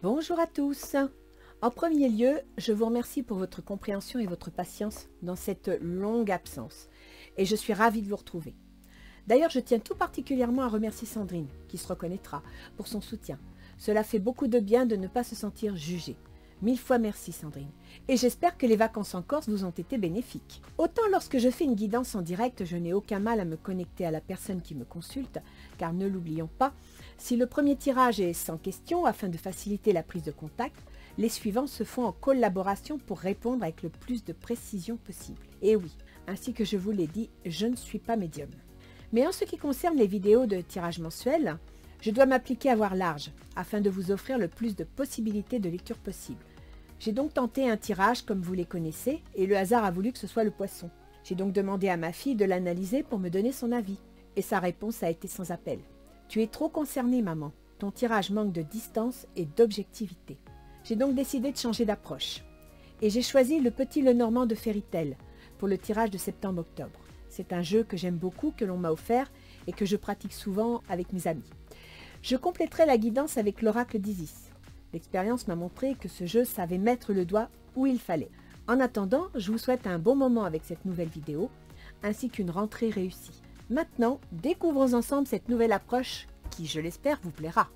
Bonjour à tous. En premier lieu, je vous remercie pour votre compréhension et votre patience dans cette longue absence. Et je suis ravie de vous retrouver. D'ailleurs, je tiens tout particulièrement à remercier Sandrine, qui se reconnaîtra, pour son soutien. Cela fait beaucoup de bien de ne pas se sentir jugée. 1000 fois merci Sandrine. Et j'espère que les vacances en Corse vous ont été bénéfiques. Autant lorsque je fais une guidance en direct, je n'ai aucun mal à me connecter à la personne qui me consulte, car ne l'oublions pas, si le premier tirage est sans question afin de faciliter la prise de contact, les suivants se font en collaboration pour répondre avec le plus de précision possible. Et oui, ainsi que je vous l'ai dit, je ne suis pas médium. Mais en ce qui concerne les vidéos de tirage mensuel, je dois m'appliquer à voir large, afin de vous offrir le plus de possibilités de lecture possible. J'ai donc tenté un tirage comme vous les connaissez, et le hasard a voulu que ce soit le poisson. J'ai donc demandé à ma fille de l'analyser pour me donner son avis, et sa réponse a été sans appel. Tu es trop concernée, maman. Ton tirage manque de distance et d'objectivité. J'ai donc décidé de changer d'approche. Et j'ai choisi le Petit Lenormand de Fairy Tail pour le tirage de septembre-octobre. C'est un jeu que j'aime beaucoup, que l'on m'a offert et que je pratique souvent avec mes amis. Je compléterai la guidance avec l'oracle d'Isis. L'expérience m'a montré que ce jeu savait mettre le doigt où il fallait. En attendant, je vous souhaite un bon moment avec cette nouvelle vidéo, ainsi qu'une rentrée réussie. Maintenant, découvrons ensemble cette nouvelle approche qui, je l'espère, vous plaira.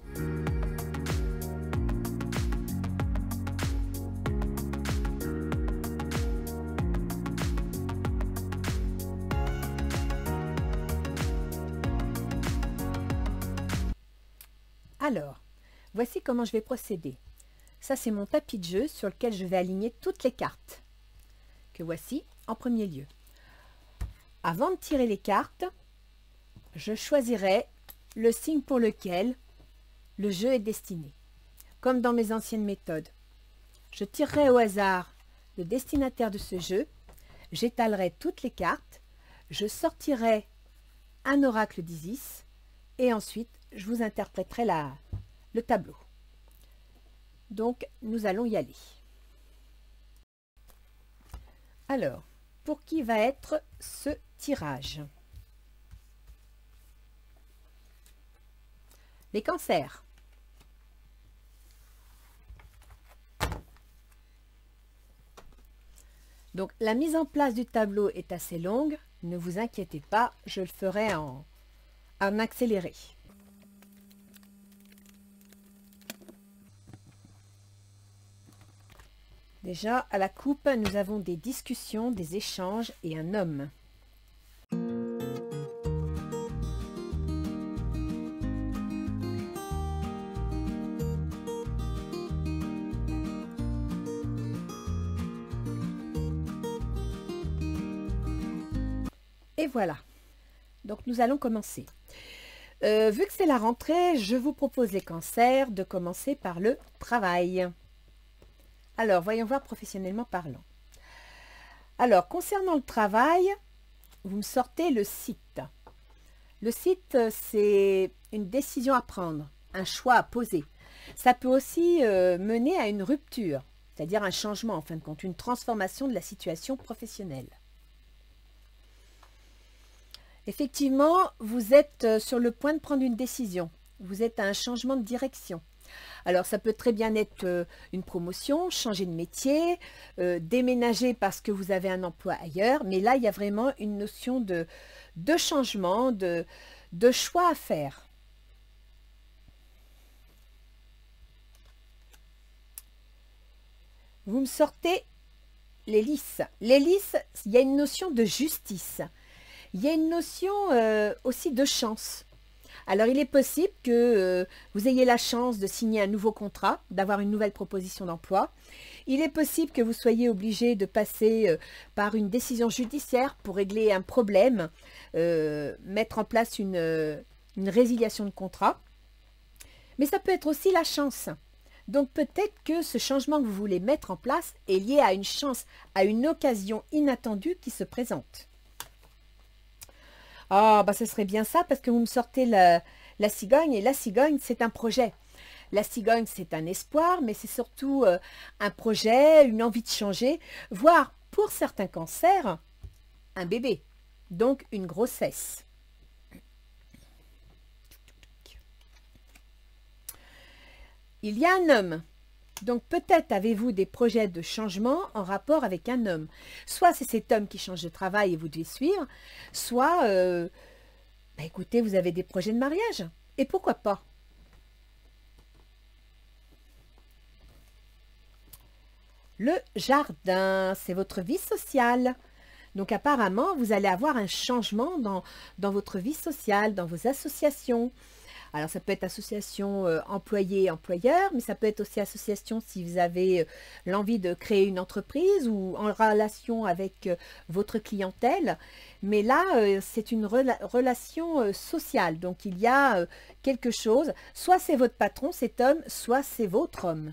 Alors, voici comment je vais procéder. Ça, c'est mon tapis de jeu sur lequel je vais aligner toutes les cartes, que voici en premier lieu. Avant de tirer les cartes, je choisirai le signe pour lequel le jeu est destiné. Comme dans mes anciennes méthodes, je tirerai au hasard le destinataire de ce jeu, j'étalerai toutes les cartes, je sortirai un oracle d'Isis et ensuite je vous interpréterai le tableau. Donc, nous allons y aller. Alors, pour qui va être ce tirage? Les cancers. Donc, la mise en place du tableau est assez longue. Ne vous inquiétez pas, je le ferai en accéléré. Déjà, à la coupe, nous avons des discussions, des échanges et un homme. Et voilà. Donc, nous allons commencer. Vu que c'est la rentrée, je vous propose les cancers de commencer par le travail. Alors, voyons voir professionnellement parlant. Alors, concernant le travail, vous me sortez le site. Le site, c'est une décision à prendre, un choix à poser. Ça peut aussi mener à une rupture, c'est-à-dire un changement, en fin de compte, une transformation de la situation professionnelle. Effectivement, vous êtes sur le point de prendre une décision. Vous êtes à un changement de direction. Alors, ça peut très bien être une promotion, changer de métier, déménager parce que vous avez un emploi ailleurs. Mais là, il y a vraiment une notion de changement, de choix à faire. Vous me sortez les lys. Les lys, il y a une notion de justice. Il y a une notion aussi de chance. Alors, il est possible que vous ayez la chance de signer un nouveau contrat, d'avoir une nouvelle proposition d'emploi. Il est possible que vous soyez obligé de passer par une décision judiciaire pour régler un problème, mettre en place une résiliation de contrat. Mais ça peut être aussi la chance. Donc, peut-être que ce changement que vous voulez mettre en place est lié à une chance, à une occasion inattendue qui se présente. Ah, bah ce serait bien ça parce que vous me sortez la cigogne et la cigogne, c'est un projet. La cigogne, c'est un espoir, mais c'est surtout un projet, une envie de changer, voire pour certains cancers, un bébé, donc une grossesse. Il y a un homme Donc peut-être avez-vous des projets de changement en rapport avec un homme. Soit c'est cet homme qui change de travail et vous devez suivre, soit, bah écoutez, vous avez des projets de mariage. Et pourquoi pas? Le jardin, c'est votre vie sociale. Donc apparemment, vous allez avoir un changement dans votre vie sociale, dans vos associations. Alors ça peut être association employé-employeur, mais ça peut être aussi association si vous avez l'envie de créer une entreprise ou en relation avec votre clientèle. Mais là, c'est une relation sociale. Donc il y a quelque chose, soit c'est votre patron, cet homme, soit c'est votre homme.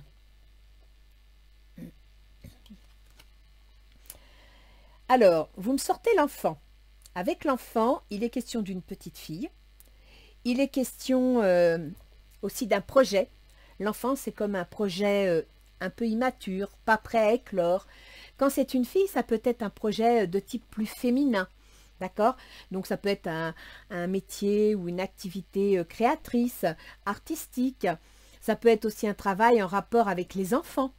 Alors, vous me sortez l'enfant. Avec l'enfant, il est question d'une petite fille. Il est question aussi d'un projet. L'enfant, c'est comme un projet un peu immature, pas prêt à éclore. Quand c'est une fille, ça peut être un projet de type plus féminin. D'accord? Donc, ça peut être un métier ou une activité créatrice, artistique. Ça peut être aussi un travail en rapport avec les enfants.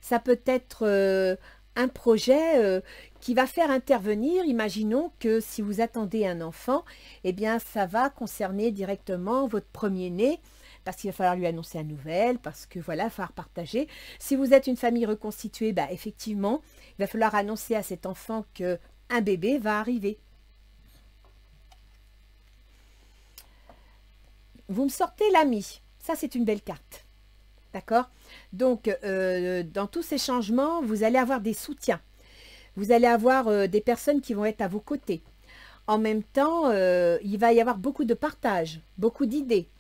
Ça peut être un projet qui va faire intervenir, imaginons que si vous attendez un enfant, eh bien ça va concerner directement votre premier-né, parce qu'il va falloir lui annoncer la nouvelle, parce que voilà, il va falloir partager. Si vous êtes une famille reconstituée, bah, effectivement, il va falloir annoncer à cet enfant qu'un bébé va arriver. Vous me sortez l'ami, ça c'est une belle carte. D'accord? Donc, dans tous ces changements, vous allez avoir des soutiens. Vous allez avoir des personnes qui vont être à vos côtés. En même temps, il va y avoir beaucoup de partage, beaucoup d'idées.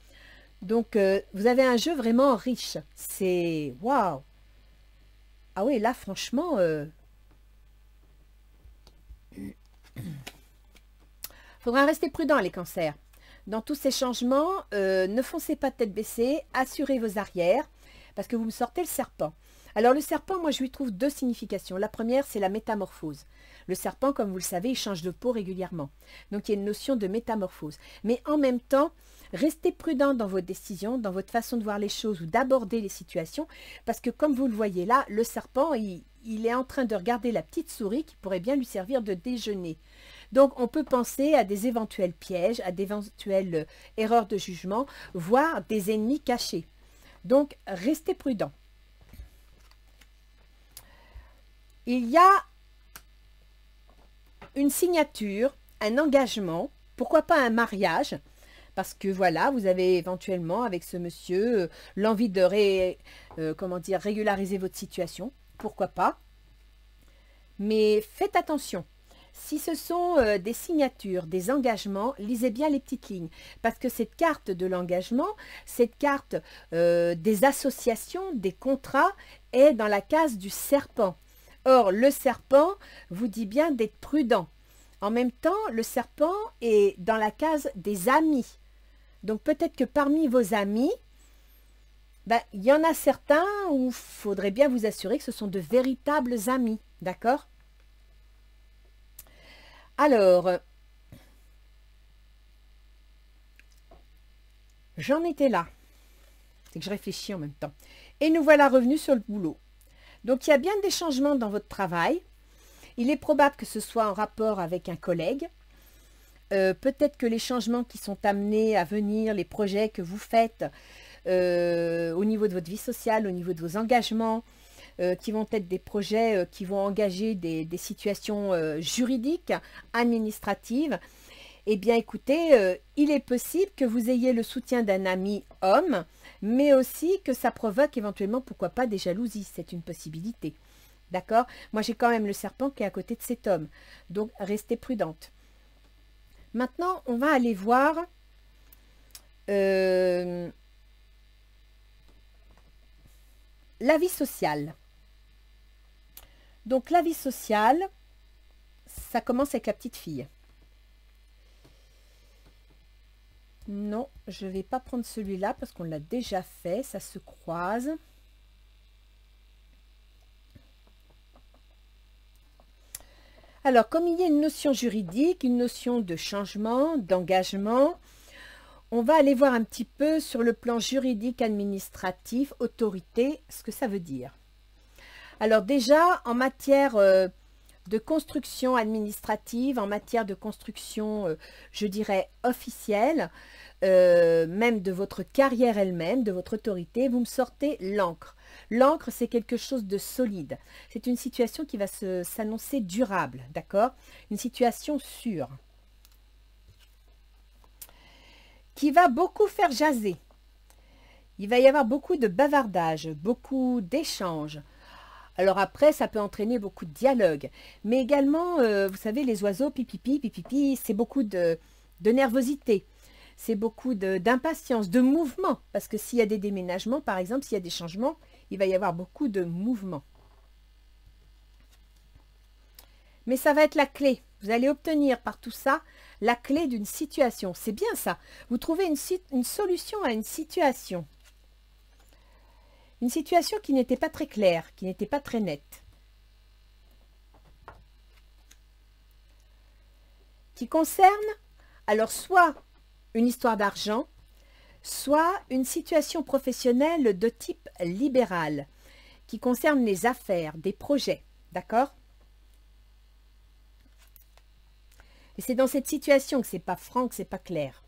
Donc, vous avez un jeu vraiment riche. C'est... Waouh! Ah oui, là, franchement... faudra rester prudent, les cancers. Dans tous ces changements, ne foncez pas tête baissée, assurez vos arrières, parce que vous me sortez le serpent. Alors le serpent, moi je lui trouve deux significations. La première, c'est la métamorphose. Le serpent, comme vous le savez, il change de peau régulièrement. Donc il y a une notion de métamorphose. Mais en même temps, restez prudent dans vos décisions, dans votre façon de voir les choses ou d'aborder les situations, parce que comme vous le voyez là, le serpent, il est en train de regarder la petite souris qui pourrait bien lui servir de déjeuner. Donc, on peut penser à des éventuels pièges, à d'éventuelles erreurs de jugement, voire des ennemis cachés. Donc, restez prudent. Il y a une signature, un engagement, pourquoi pas un mariage, parce que voilà, vous avez éventuellement avec ce monsieur l'envie de régulariser votre situation, pourquoi pas. Mais faites attention. Si ce sont des signatures, des engagements, lisez bien les petites lignes. Parce que cette carte de l'engagement, cette carte des associations, des contrats, est dans la case du serpent. Or, le serpent vous dit bien d'être prudent. En même temps, le serpent est dans la case des amis. Donc, peut-être que parmi vos amis, ben, il y en a certains où il faudrait bien vous assurer que ce sont de véritables amis. D'accord ? Alors, j'en étais là. C'est que je réfléchis en même temps. Et nous voilà revenus sur le boulot. Donc, il y a bien des changements dans votre travail. Il est probable que ce soit en rapport avec un collègue. Peut-être que les changements qui sont amenés à venir, les projets que vous faites au niveau de votre vie sociale, au niveau de vos engagements, qui vont être des projets qui vont engager des situations juridiques, administratives, eh bien écoutez, il est possible que vous ayez le soutien d'un ami homme, mais aussi que ça provoque éventuellement, pourquoi pas, des jalousies. C'est une possibilité. D'accord? Moi, j'ai quand même le serpent qui est à côté de cet homme. Donc, restez prudente. Maintenant, on va aller voir la vie sociale. Donc, la vie sociale, ça commence avec la petite fille. Non, je ne vais pas prendre celui-là parce qu'on l'a déjà fait, ça se croise. Alors, comme il y a une notion juridique, une notion de changement, d'engagement, on va aller voir un petit peu sur le plan juridique, administratif, autorité, ce que ça veut dire. Alors déjà, en matière de construction administrative, en matière de construction, je dirais, officielle, même de votre carrière elle-même, de votre autorité, vous me sortez l'encre. L'encre, c'est quelque chose de solide. C'est une situation qui va s'annoncer durable, d'accord? Une situation sûre. Qui va beaucoup faire jaser. Il va y avoir beaucoup de bavardage, beaucoup d'échanges. Alors après, ça peut entraîner beaucoup de dialogue. Mais également, vous savez, les oiseaux, pipipi, pipipi, c'est beaucoup de nervosité. C'est beaucoup d'impatience, de mouvement. Parce que s'il y a des déménagements, par exemple, s'il y a des changements, il va y avoir beaucoup de mouvements. Mais ça va être la clé. Vous allez obtenir par tout ça la clé d'une situation. C'est bien ça. Vous trouvez une solution à une situation. Une situation qui n'était pas très claire, qui n'était pas très nette. Qui concerne, alors soit une histoire d'argent, soit une situation professionnelle de type libéral, qui concerne les affaires, des projets, d'accord? Et c'est dans cette situation que c'est pas franc, que c'est pas clair.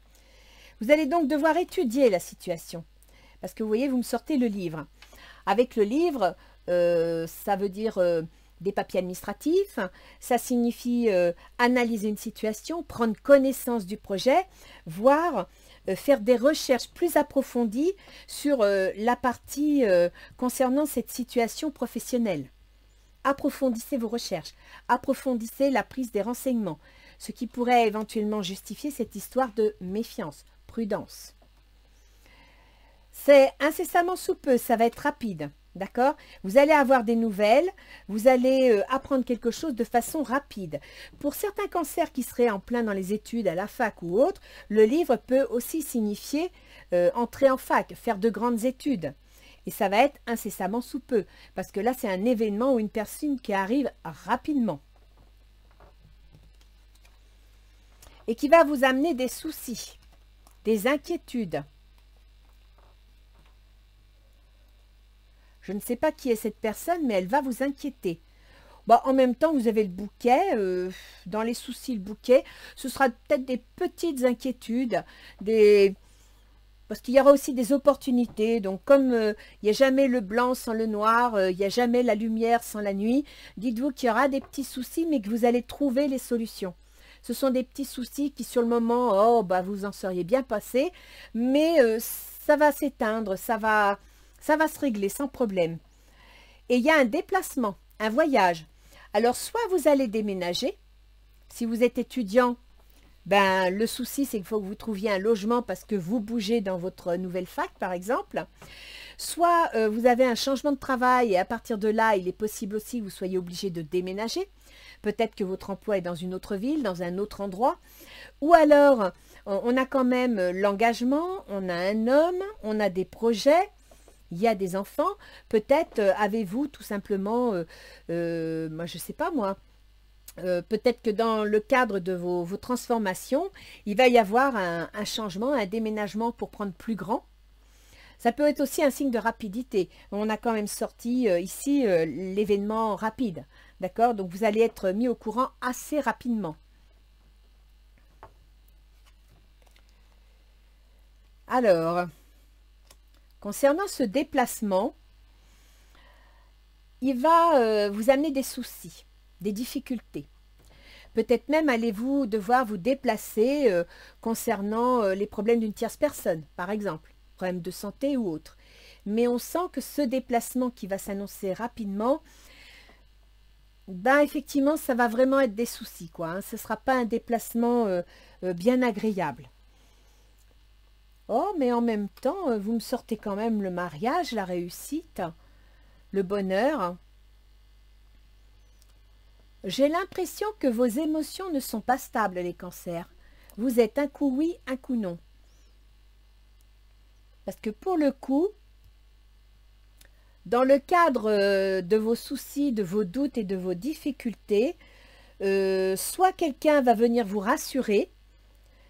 Vous allez donc devoir étudier la situation. Parce que vous voyez, vous me sortez le livre. Avec le livre, ça veut dire des papiers administratifs, ça signifie analyser une situation, prendre connaissance du projet, voire faire des recherches plus approfondies sur la partie concernant cette situation professionnelle. Approfondissez vos recherches, approfondissez la prise des renseignements, ce qui pourrait éventuellement justifier cette histoire de méfiance, prudence. C'est incessamment sous peu, ça va être rapide, d'accord? Vous allez avoir des nouvelles, vous allez apprendre quelque chose de façon rapide. Pour certains cancers qui seraient en plein dans les études à la fac ou autre, le livre peut aussi signifier entrer en fac, faire de grandes études. Et ça va être incessamment sous peu, parce que là, c'est un événement ou une personne qui arrive rapidement. Et qui va vous amener des soucis, des inquiétudes. Je ne sais pas qui est cette personne, mais elle va vous inquiéter. Bon, en même temps, vous avez le bouquet. Dans les soucis, le bouquet, ce sera peut-être des petites inquiétudes, parce qu'il y aura aussi des opportunités. Donc, comme il n'y a jamais le blanc sans le noir, il n'y a jamais la lumière sans la nuit, dites-vous qu'il y aura des petits soucis, mais que vous allez trouver les solutions. Ce sont des petits soucis qui, sur le moment, oh, bah, vous en seriez bien passé, mais ça va s'éteindre, ça va se régler sans problème. Et il y a un déplacement, un voyage. Alors, soit vous allez déménager. Si vous êtes étudiant, ben, le souci, c'est qu'il faut que vous trouviez un logement parce que vous bougez dans votre nouvelle fac, par exemple. Soit vous avez un changement de travail et à partir de là, il est possible aussi que vous soyez obligé de déménager. Peut-être que votre emploi est dans une autre ville, dans un autre endroit. Ou alors, on a quand même l'engagement, on a un homme, on a des projets. Il y a des enfants, peut-être avez-vous tout simplement, moi je ne sais pas moi, peut-être que dans le cadre de vos transformations, il va y avoir un changement, un déménagement pour prendre plus grand. Ça peut être aussi un signe de rapidité. On a quand même sorti ici l'événement rapide, d'accord? Donc vous allez être mis au courant assez rapidement. Alors... concernant ce déplacement, il va vous amener des soucis, des difficultés. Peut-être même allez-vous devoir vous déplacer concernant les problèmes d'une tierce personne, par exemple, problèmes de santé ou autre. Mais on sent que ce déplacement qui va s'annoncer rapidement, ben effectivement, ça va vraiment être des soucis, quoi, hein. Ce ne sera pas un déplacement bien agréable. Oh, mais en même temps, vous me sortez quand même le mariage, la réussite, le bonheur. J'ai l'impression que vos émotions ne sont pas stables, les cancers. Vous êtes un coup oui, un coup non. Parce que pour le coup, dans le cadre de vos soucis, de vos doutes et de vos difficultés, soit quelqu'un va venir vous rassurer,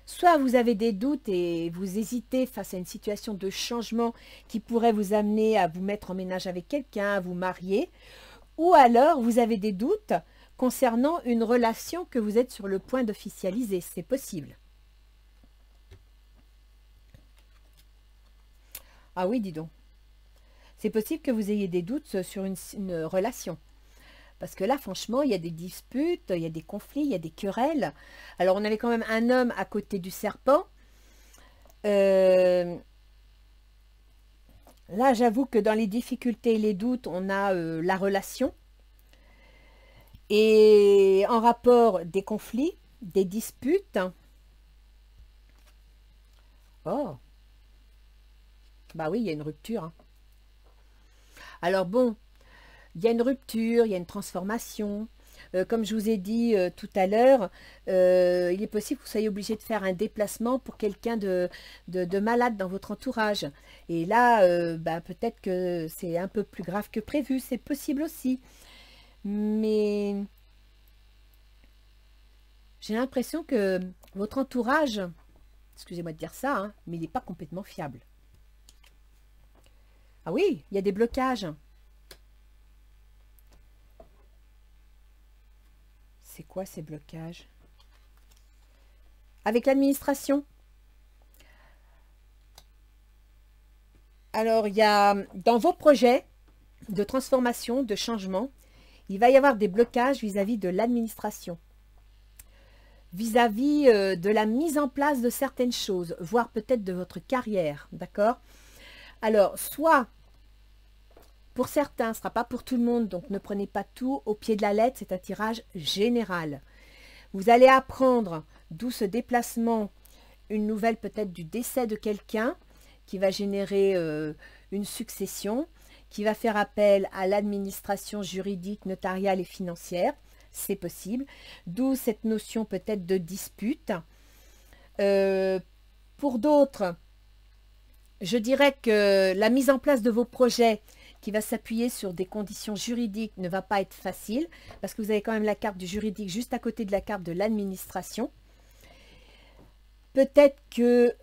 Soit vous avez des doutes et vous hésitez face à une situation de changement qui pourrait vous amener à vous mettre en ménage avec quelqu'un, à vous marier, ou alors vous avez des doutes concernant une relation que vous êtes sur le point d'officialiser. C'est possible. Ah oui, dis donc. C'est possible que vous ayez des doutes sur une relation. Parce que là, franchement, il y a des disputes, il y a des conflits, il y a des querelles. Alors, on avait quand même un homme à côté du serpent. Là, j'avoue que dans les difficultés et les doutes, on a la relation. Et en rapport des conflits, des disputes. Oh, bah oui, il y a une rupture. Hein. Alors bon, il y a une rupture, il y a une transformation. Comme je vous ai dit tout à l'heure, il est possible que vous soyez obligé de faire un déplacement pour quelqu'un de malade dans votre entourage. Et là, bah, peut-être que c'est un peu plus grave que prévu, c'est possible aussi. Mais j'ai l'impression que votre entourage, excusez-moi de dire ça, hein, mais il n'est pas complètement fiable. Ah oui, il y a des blocages. C'est quoi ces blocages? Avec l'administration. Alors, il y a dans vos projets de transformation, de changement, il va y avoir des blocages vis-à-vis de l'administration, vis-à-vis de la mise en place de certaines choses, voire peut-être de votre carrière, d'accord? Alors, soit, pour certains, ce ne sera pas pour tout le monde, donc ne prenez pas tout au pied de la lettre, c'est un tirage général. Vous allez apprendre d'où ce déplacement, une nouvelle peut-être du décès de quelqu'un qui va générer une succession, qui va faire appel à l'administration juridique, notariale et financière. C'est possible. D'où cette notion peut-être de dispute. Pour d'autres, je dirais que la mise en place de vos projets qui va s'appuyer sur des conditions juridiques ne va pas être facile parce que vous avez quand même la carte du juridique juste à côté de la carte de l'administration. Peut-être que,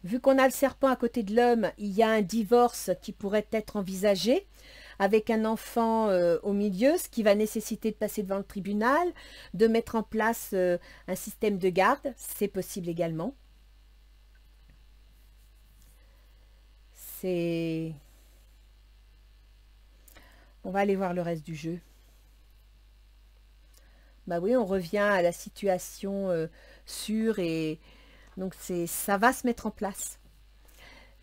vu qu'on a le serpent à côté de l'homme, il y a un divorce qui pourrait être envisagé avec un enfant au milieu, ce qui va nécessiter de passer devant le tribunal, de mettre en place un système de garde, c'est possible également. On va aller voir le reste du jeu. Bah oui, on revient à la situation sûre et donc ça va se mettre en place.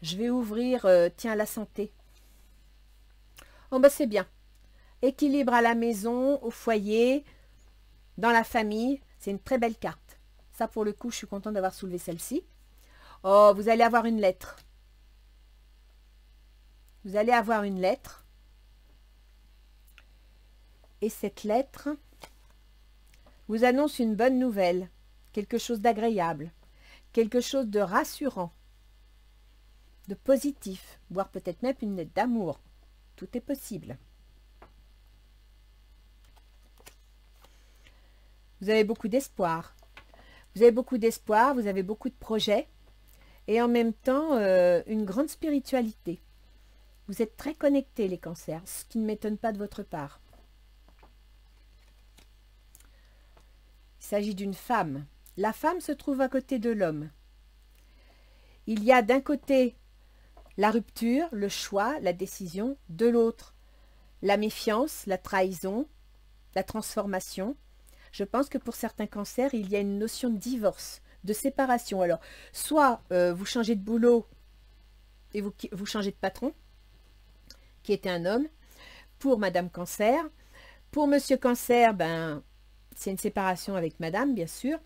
Je vais ouvrir, tiens, la santé. Oh bah c'est bien. Équilibre à la maison, au foyer, dans la famille. C'est une très belle carte. Ça, pour le coup, je suis contente d'avoir soulevé celle-ci. Oh, vous allez avoir une lettre. Vous allez avoir une lettre. Et cette lettre vous annonce une bonne nouvelle, quelque chose d'agréable, quelque chose de rassurant, de positif, voire peut-être même une lettre d'amour. Tout est possible. Vous avez beaucoup d'espoir. Vous avez beaucoup d'espoir, vous avez beaucoup de projets et en même temps une grande spiritualité. Vous êtes très connectés les cancers, ce qui ne m'étonne pas de votre part. Il s'agit d'une femme. La femme se trouve à côté de l'homme. Il y a d'un côté la rupture, le choix, la décision, de l'autre la méfiance, la trahison, la transformation. Je pense que pour certains cancers, il y a une notion de divorce, de séparation. Alors, soit vous changez de boulot et vous changez de patron, qui était un homme, pour Madame Cancer. Pour Monsieur Cancer, ben, c'est une séparation avec Madame, bien sûr.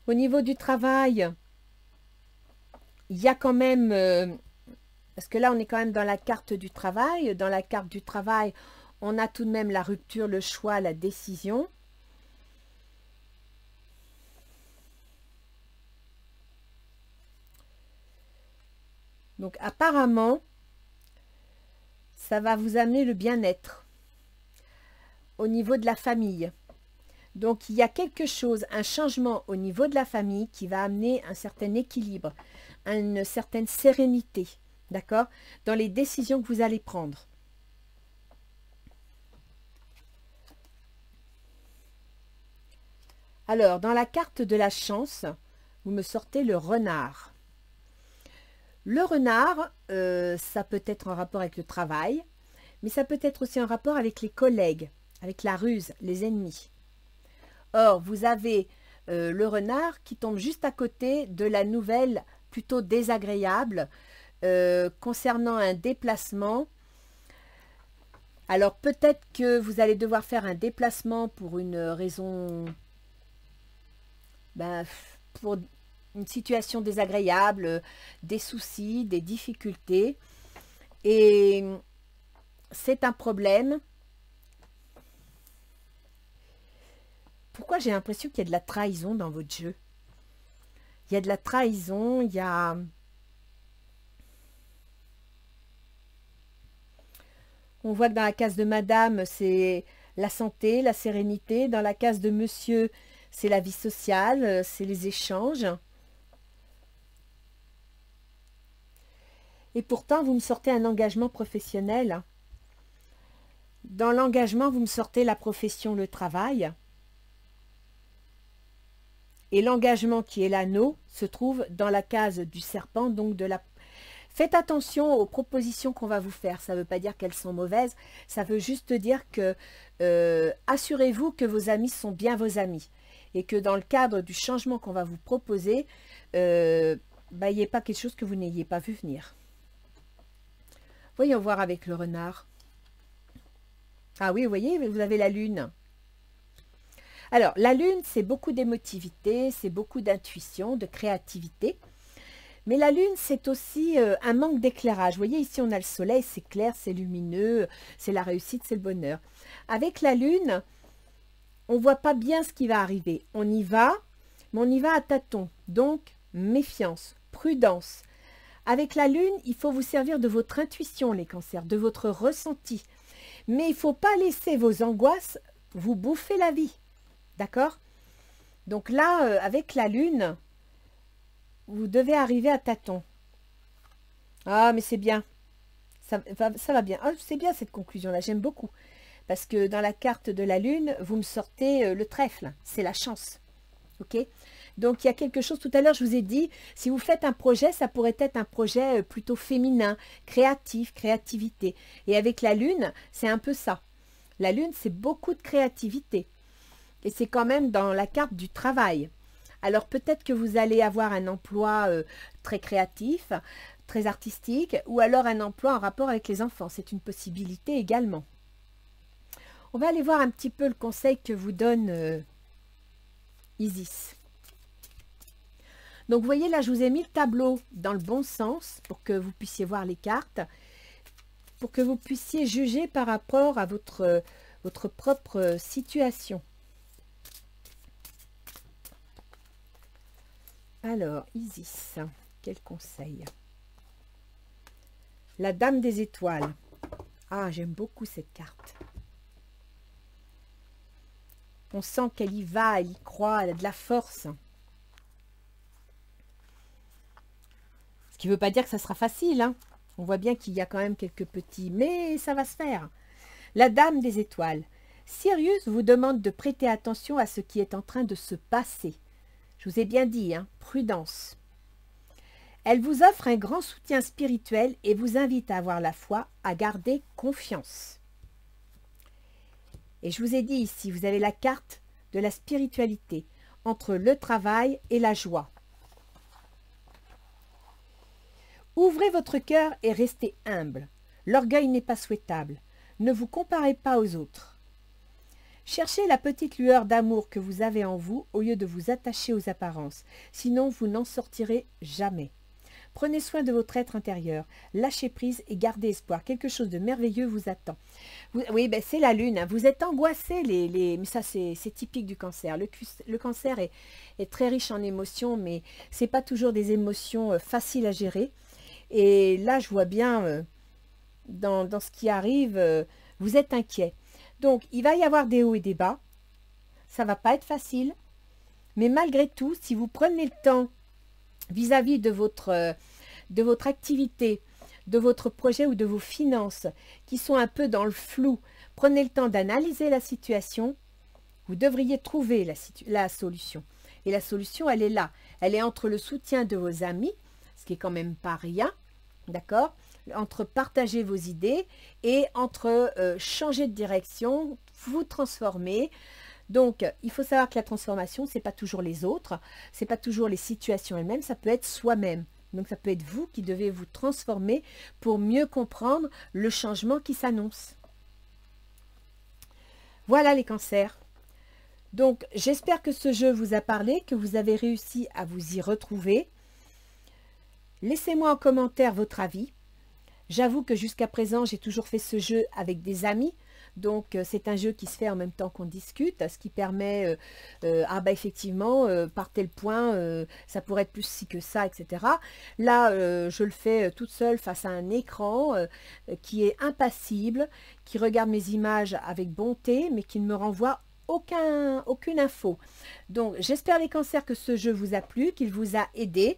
Au niveau du travail, il y a quand même, parce que là, on est quand même dans la carte du travail. Dans la carte du travail, on a tout de même la rupture, le choix, la décision. Donc apparemment, ça va vous amener le bien-être au niveau de la famille. Donc, il y a quelque chose, un changement au niveau de la famille qui va amener un certain équilibre, une certaine sérénité, d'accord, dans les décisions que vous allez prendre. Alors, dans la carte de la chance, vous me sortez le renard. Le renard, ça peut être en rapport avec le travail, mais ça peut être aussi en rapport avec les collègues, avec la ruse, les ennemis. Or, vous avez le renard qui tombe juste à côté de la nouvelle plutôt désagréable concernant un déplacement. Alors, peut-être que vous allez devoir faire un déplacement pour une raison, pour une situation désagréable, des soucis, des difficultés. Et c'est un problème. Pourquoi j'ai l'impression qu'il y a de la trahison dans votre jeu? Il y a de la trahison, il y a... On voit que dans la case de madame, c'est la santé, la sérénité. Dans la case de monsieur, c'est la vie sociale, c'est les échanges. Et pourtant, vous me sortez un engagement professionnel. Dans l'engagement, vous me sortez la profession, le travail. Et l'engagement qui est l'anneau se trouve dans la case du serpent, donc de la... Faites attention aux propositions qu'on va vous faire. Ça ne veut pas dire qu'elles sont mauvaises. Ça veut juste dire que assurez-vous que vos amis sont bien vos amis. Et que dans le cadre du changement qu'on va vous proposer, il n'y ait pas quelque chose que vous n'ayez pas vu venir. Voyons voir avec le renard. Ah oui, vous voyez, vous avez la lune. Alors, la lune, c'est beaucoup d'émotivité, c'est beaucoup d'intuition, de créativité. Mais la lune, c'est aussi un manque d'éclairage. Vous voyez, ici, on a le soleil, c'est clair, c'est lumineux, c'est la réussite, c'est le bonheur. Avec la lune, on ne voit pas bien ce qui va arriver. On y va, mais on y va à tâtons. Donc, méfiance, prudence. Avec la lune, il faut vous servir de votre intuition, les cancers, de votre ressenti. Mais il ne faut pas laisser vos angoisses vous bouffer la vie. D'accord? Donc là, avec la lune, vous devez arriver à tâtons. Ah, mais c'est bien. Ça va bien. Ah, c'est bien cette conclusion-là, j'aime beaucoup. Parce que dans la carte de la lune, vous me sortez le trèfle. C'est la chance. Ok? Donc, il y a quelque chose, tout à l'heure, je vous ai dit, si vous faites un projet, ça pourrait être un projet plutôt féminin, créatif, créativité. Et avec la lune, c'est un peu ça. La lune, c'est beaucoup de créativité. Et c'est quand même dans la carte du travail. Alors, peut-être que vous allez avoir un emploi très créatif, très artistique, ou alors un emploi en rapport avec les enfants. C'est une possibilité également. On va aller voir un petit peu le conseil que vous donne Isis. Donc, vous voyez, là, je vous ai mis le tableau dans le bon sens pour que vous puissiez voir les cartes, pour que vous puissiez juger par rapport à votre propre situation. Alors, Isis, quel conseil? La Dame des Étoiles. Ah, j'aime beaucoup cette carte. On sent qu'elle y va, elle y croit, elle a de la force. Ce qui ne veut pas dire que ça sera facile, hein. On voit bien qu'il y a quand même quelques petits, mais ça va se faire. La Dame des Étoiles. Sirius vous demande de prêter attention à ce qui est en train de se passer. Je vous ai bien dit, hein, prudence. Elle vous offre un grand soutien spirituel et vous invite à avoir la foi, à garder confiance. Et je vous ai dit ici, vous avez la carte de la spiritualité entre le travail et la joie. Ouvrez votre cœur et restez humble. L'orgueil n'est pas souhaitable. Ne vous comparez pas aux autres. Cherchez la petite lueur d'amour que vous avez en vous au lieu de vous attacher aux apparences. Sinon, vous n'en sortirez jamais. Prenez soin de votre être intérieur. Lâchez prise et gardez espoir. Quelque chose de merveilleux vous attend. Oui, ben c'est la lune. Hein. Vous êtes angoissés. Mais ça, c'est typique du cancer. Le cancer est très riche en émotions, mais ce n'est pas toujours des émotions faciles à gérer. Et là, je vois bien, dans ce qui arrive, vous êtes inquiet. Donc, il va y avoir des hauts et des bas. ça va pas être facile. Mais malgré tout, si vous prenez le temps vis-à-vis de votre activité, de votre projet ou de vos finances qui sont un peu dans le flou, prenez le temps d'analyser la situation, vous devriez trouver la solution. Et la solution, elle est là. Elle est entre le soutien de vos amis, ce qui est quand même pas rien, d'accord? Entre partager vos idées et entre changer de direction, vous transformer. Donc, il faut savoir que la transformation, ce n'est pas toujours les autres, ce n'est pas toujours les situations elles-mêmes, ça peut être soi-même. Donc, ça peut être vous qui devez vous transformer pour mieux comprendre le changement qui s'annonce. Voilà les cancers. Donc, j'espère que ce jeu vous a parlé, que vous avez réussi à vous y retrouver. Laissez-moi en commentaire votre avis. J'avoue que jusqu'à présent, j'ai toujours fait ce jeu avec des amis. Donc, c'est un jeu qui se fait en même temps qu'on discute, ce qui permet, effectivement, par tel point, ça pourrait être plus ci que ça, etc. Là, je le fais toute seule face à un écran qui est impassible, qui regarde mes images avec bonté, mais qui ne me renvoie aucune info. Donc, j'espère les cancers que ce jeu vous a plu, qu'il vous a aidé.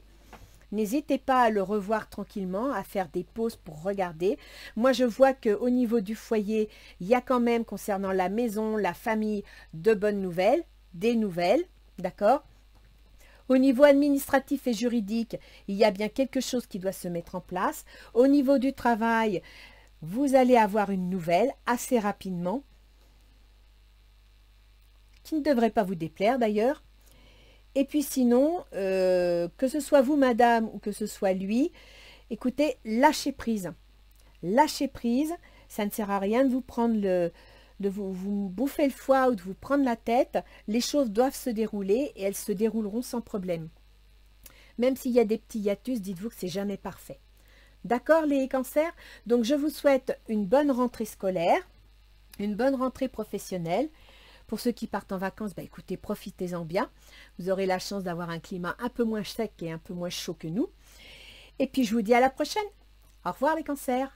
N'hésitez pas à le revoir tranquillement, à faire des pauses pour regarder. Moi, je vois qu'au niveau du foyer, il y a quand même, concernant la maison, la famille, de bonnes nouvelles, des nouvelles, d'accord? Au niveau administratif et juridique, il y a bien quelque chose qui doit se mettre en place. Au niveau du travail, vous allez avoir une nouvelle assez rapidement, qui ne devrait pas vous déplaire d'ailleurs. Et puis sinon, que ce soit vous, madame, ou que ce soit lui, écoutez, lâchez prise. Lâchez prise, ça ne sert à rien de vous prendre de vous bouffer le foie ou de vous prendre la tête. Les choses doivent se dérouler et elles se dérouleront sans problème. Même s'il y a des petits hiatus, dites-vous que c'est jamais parfait. D'accord les cancers? Donc je vous souhaite une bonne rentrée scolaire, une bonne rentrée professionnelle. Pour ceux qui partent en vacances, écoutez, profitez-en bien. Vous aurez la chance d'avoir un climat un peu moins sec et un peu moins chaud que nous. Et puis, je vous dis à la prochaine. Au revoir les cancers.